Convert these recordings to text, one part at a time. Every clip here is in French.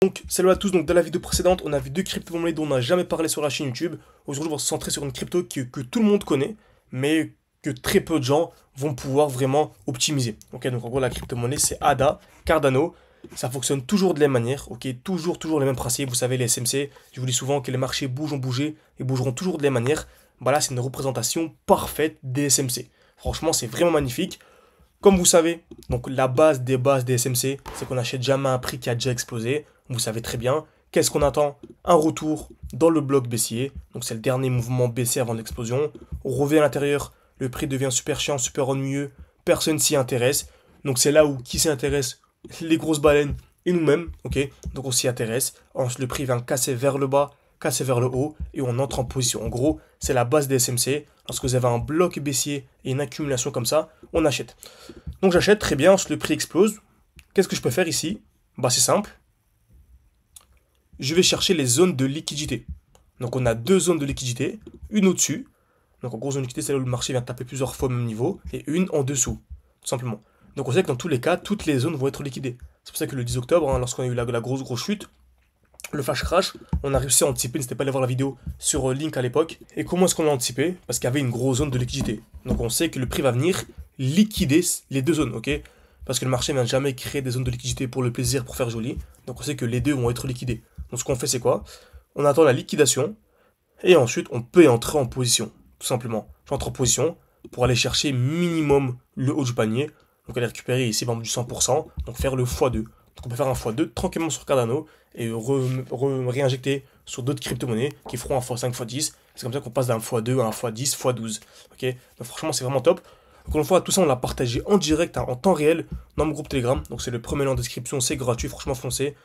Donc salut à tous, donc dans la vidéo précédente on a vu deux crypto-monnaies dont on n'a jamais parlé sur la chaîne YouTube. Aujourd'hui on va se centrer sur une crypto que tout le monde connaît, mais que très peu de gens vont pouvoir vraiment optimiser. Ok, donc en gros la crypto-monnaie c'est ADA, Cardano, ça fonctionne toujours de la même manière, ok, toujours les mêmes principes, vous savez les SMC, je vous dis souvent que les marchés bougent, ont bougé et bougeront toujours de la même manière. Bah là c'est une représentation parfaite des SMC. Franchement c'est vraiment magnifique. Comme vous savez, donc la base des SMC, c'est qu'on n'achète jamais à un prix qui a déjà explosé. Vous savez très bien. Qu'est-ce qu'on attend? Un retour dans le bloc baissier. Donc c'est le dernier mouvement baissier avant l'explosion. On revient à l'intérieur, le prix devient super chiant, super ennuyeux. Personne s'y intéresse. Donc c'est là où qui s'y intéresse? Les grosses baleines et nous-mêmes. Ok, donc on s'y intéresse. Ensuite le prix vient casser vers le bas, casser vers le haut et on entre en position. En gros, c'est la base des SMC. Lorsque vous avez un bloc baissier et une accumulation comme ça, on achète. Donc j'achète, très bien, ensuite le prix explose. Qu'est-ce que je peux faire ici? Bah c'est simple. Je vais chercher les zones de liquidité. Donc on a deux zones de liquidité, une au-dessus. Donc en gros, zone de liquidité, c'est là où le marché vient taper plusieurs fois au même niveau, et une en dessous, tout simplement. Donc on sait que dans tous les cas, toutes les zones vont être liquidées. C'est pour ça que le 10 octobre, hein, lorsqu'on a eu la grosse chute, le flash crash, on a réussi à anticiper, n'hésitez pas à aller voir la vidéo sur Link à l'époque. Et comment est-ce qu'on a anticipé? Parce qu'il y avait une grosse zone de liquidité. Donc on sait que le prix va venir liquider les deux zones, ok? Parce que le marché ne vient jamais créer des zones de liquidité pour le plaisir, pour faire joli. Donc on sait que les deux vont être liquidés. Donc ce qu'on fait c'est quoi? On attend la liquidation, et ensuite on peut entrer en position, tout simplement. J'entre en position pour aller chercher minimum le haut du panier. Donc aller récupérer ici par exemple du 100%, donc faire le x2. Donc on peut faire un x2 tranquillement sur Cardano et réinjecter sur d'autres crypto-monnaies qui feront un x5, x10. C'est comme ça qu'on passe d'un x2 à un x10, x12. Ok, donc franchement c'est vraiment top. Encore une fois, tout ça on l'a partagé en direct, hein, en temps réel dans mon groupe Telegram. Donc c'est le premier lien en description, c'est gratuit, franchement foncez.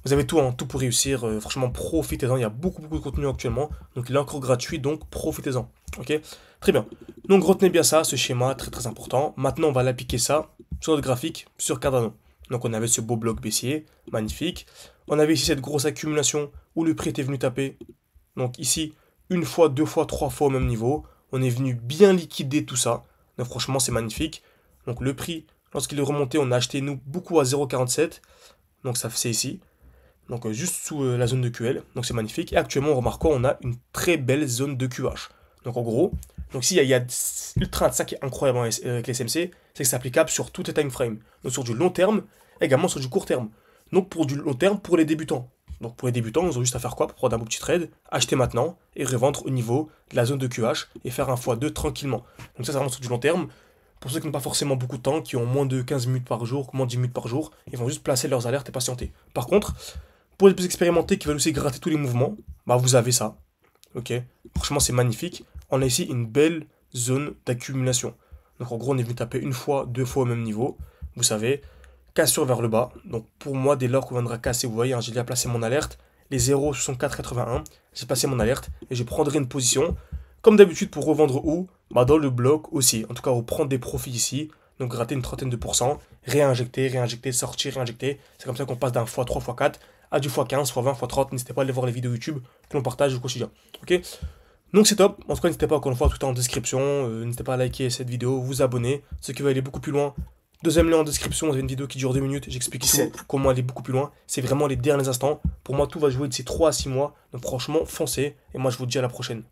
Vous avez tout, hein, tout pour réussir, franchement profitez-en, il y a beaucoup de contenu actuellement, donc il est encore gratuit, donc profitez-en, ok? Très bien, donc retenez bien ça, ce schéma, très important. Maintenant on va l'appliquer ça sur notre graphique, sur Cardano. Donc on avait ce beau bloc baissier, magnifique. On avait ici cette grosse accumulation où le prix était venu taper. Donc ici, une fois, deux fois, trois fois au même niveau. On est venu bien liquider tout ça. Donc franchement c'est magnifique. Donc le prix, lorsqu'il est remonté, on a acheté nous beaucoup à 0,47. Donc ça c'est ici. Donc juste sous la zone de QL, donc c'est magnifique. Et actuellement, remarquons, on a une très belle zone de QH. Donc en gros, donc s'il y a ultra ça qui est incroyable avec les SMC, c'est que c'est applicable sur tous les time frames. Donc sur du long terme, également sur du court terme. Donc pour du long terme, pour les débutants. Donc pour les débutants, ils ont juste à faire quoi? Pour prendre un beau petit trade, acheter maintenant et revendre au niveau de la zone de QH et faire un x2 tranquillement. Donc ça, c'est vraiment sur du long terme. Pour ceux qui n'ont pas forcément beaucoup de temps, qui ont moins de 15 minutes par jour, moins de 10 minutes par jour, ils vont juste placer leurs alertes et patienter. Par contre, pour les plus expérimentés qui veulent aussi gratter tous les mouvements, bah vous avez ça. Ok, franchement c'est magnifique. On a ici une belle zone d'accumulation. Donc en gros on est venu taper une fois, deux fois au même niveau. Vous savez, cassure vers le bas. Donc pour moi dès lors qu'on viendra casser, vous voyez, hein, j'ai déjà placé mon alerte. Les 0,6481, j'ai placé mon alerte et je prendrai une position. Comme d'habitude pour revendre où? Bah dans le bloc aussi. En tout cas reprendre des profits ici. Donc gratter une trentaine de pourcents, réinjecter, sortir, réinjecter. C'est comme ça qu'on passe d'un x3, x4 à du x15, x20, x30. N'hésitez pas à aller voir les vidéos YouTube que l'on partage au quotidien. Ok? Donc c'est top. En tout cas, n'hésitez pas encore une fois, tout est en description. N'hésitez pas à liker cette vidéo, vous abonner. Ceux qui veulent aller beaucoup plus loin, deuxième lien en description. Vous avez une vidéo qui dure 2 minutes. J'explique ici comment aller beaucoup plus loin. C'est vraiment les derniers instants. Pour moi, tout va jouer d'ici 3 à 6 mois. Donc franchement, foncez. Et moi, je vous dis à la prochaine.